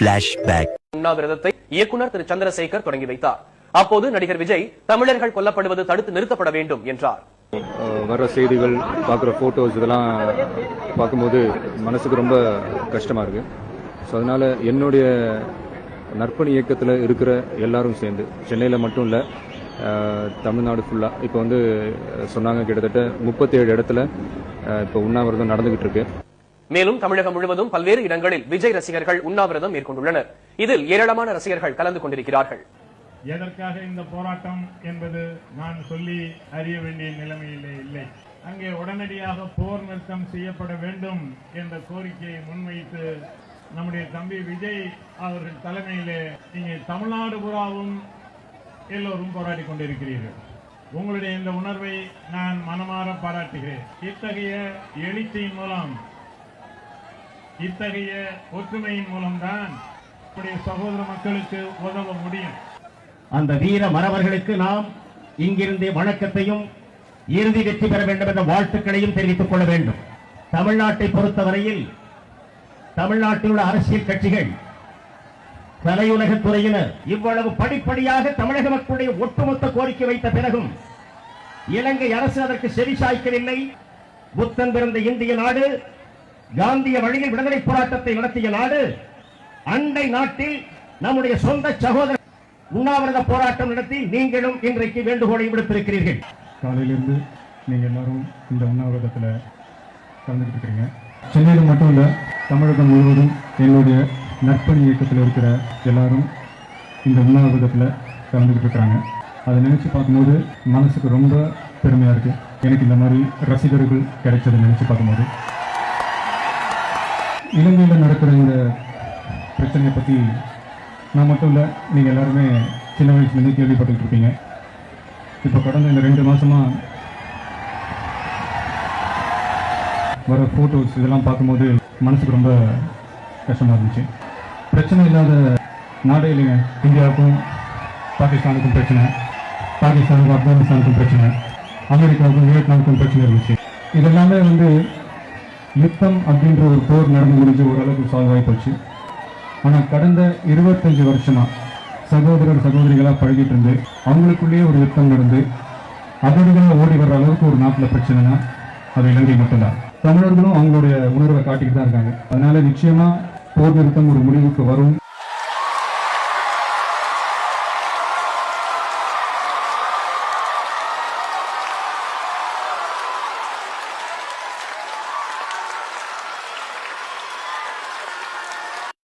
Flashback. உண்ணாவிரதத்தை இயக்குனர் திரு சந்திரசேகர் தொடங்கி வைத்தார். அப்போது நடிகர் விஜய் தமிழர்கள் கொல்லப்படுவது தடுத்து நிறுத்தப்பட வேண்டும் என்றார். வர செய்திகள், பார்க்குற போட்டோஸ் இதெல்லாம் பார்க்கும்போது மனசுக்கு ரொம்ப கஷ்டமா இருக்கு. ஸோ அதனால என்னுடைய நற்பணி இயக்கத்தில் இருக்கிற எல்லாரும் சேர்ந்து, சென்னையில் மட்டும் இல்லை, தமிழ்நாடு ஃபுல்லாக இப்போ வந்து சொன்னாங்க கிட்டத்தட்ட 37 இடத்துல இப்போ உண்ணாவிரதம் நடந்துகிட்டு இருக்கு. மேலும் தமிழகம் முழுவதும் பல்வேறு இடங்களில் விஜய் ரசிகர்கள் உண்ணாவிரதம் மேற்கொண்டுள்ளனர். இதில் ஏராளமான ரசிகர்கள் கலந்து கொண்டிருக்கிறார்கள். எதற்காக இந்த போராட்டம் என்பது நான் சொல்லி அறிய வேண்டிய நிலைமையிலே இல்லை. அங்கே உடனடியாக போர் நிறுத்தம் செய்யப்பட வேண்டும் என்ற கோரிக்கையை முன்வைத்து நம்முடைய தம்பி விஜய் அவர்கள் தலைமையிலே இங்கே தமிழ்நாடு பூராவும் எல்லோரும் போராடி கொண்டிருக்கிறீர்கள். உங்களுடைய இந்த உணர்வை நான் மனமாற பாராட்டுகிறேன். இத்தகைய எழுச்சியின் மூலம், இத்தகைய ஒற்றுமையின் மூலம்தான் நம்முடைய சகோதர மக்களுக்கு உதவ முடியும். அந்த வீர மறவர்களுக்கு நாம் இங்கிருந்தே வணக்கத்தையும் இறுதி வெற்றி பெற வேண்டும் என்ற வாழ்த்துக்களையும் தெரிவித்துக் கொள்ள வேண்டும். தமிழ்நாட்டை பொறுத்தவரையில் தமிழ்நாட்டில் உள்ள அரசியல் கட்சிகள், கலையுலகத் துறையினர் இவ்வளவு படிப்படியாக தமிழக மக்களுடைய ஒட்டுமொத்த கோரிக்கை வைத்த பிறகும் இலங்கை அரசு அதற்கு செவிசாய்க்கவில்லை. புத்தன் பிறந்த இந்திய நாடு, காந்திய வழியில் விடுதலை போராட்டத்தை நடத்திய நாடு, அண்டை நாட்டில் நம்முடைய சொந்த சகோதர உண்ணாவிரத போராட்டம் நடத்தி நீங்களும் இன்றைக்கு வேண்டுகோளை விடுத்திருக்கிறீர்கள். காலையிலிருந்து நீங்க எல்லாரும் இந்த உண்ணாவிரதத்தில் கலந்துட்டு இருக்கிறீங்க. சென்னையில் மட்டும் இல்ல, தமிழகம் முழுவதும் என்னுடைய நற்பணி இயக்கத்தில் இருக்கிற எல்லாரும் இந்த உண்ணாவிரதத்தில் கலந்துக்கிட்டு இருக்கிறாங்க. அதை நினைச்சு பார்க்கும்போது மனசுக்கு ரொம்ப பெருமையா இருக்கு. எனக்கு இந்த மாதிரி ரசிகர்கள் கிடைச்சதை நினைச்சு பார்க்கும்போது, இலங்கையில் நடக்கிற இந்த பிரச்சனையை பற்றி நான் மட்டும் இல்லை, நீங்கள் எல்லாருமே சின்ன வயசுலேருந்து கேள்விப்பட்டு இருப்பீங்க. இப்போ கடந்த இந்த 2 மாதமாக வர ஃபோட்டோஸ் இதெல்லாம் பார்க்கும்போது மனசுக்கு ரொம்ப கஷ்டமாக இருந்துச்சு. பிரச்சனை இல்லாத நாடே இல்லைங்க. இந்தியாவுக்கும் பாகிஸ்தானுக்கும் பிரச்சனை, பாகிஸ்தானுக்கும் ஆப்கானிஸ்தானுக்கும் பிரச்சனை, அமெரிக்காவுக்கும் வியட்நாமுக்கும் பிரச்சனை இருந்துச்சு. இதெல்லாமே வந்து யுத்தம் அப்படின்ற ஒரு போர் நடந்து முடிஞ்சு ஓரளவுக்கு சால்வ் ஆகி போச்சு. ஆனால் கடந்த 25 வருஷமா சகோதரர் சகோதரிகளாக பழகிட்டு இருந்து அவங்களுக்குள்ளேயே ஒரு யுத்தம் நடந்து அதோட ஓடி வர்ற அளவுக்கு ஒரு நாட்டில் பிரச்சனைனா அது இலங்கை மட்டும்தான். தமிழர்களும் அவங்களுடைய உணர்வை காட்டிக்கிட்டு தான் இருக்காங்க. அதனால நிச்சயமா போர் நிறுத்தம் ஒரு முடிவுக்கு வரும்.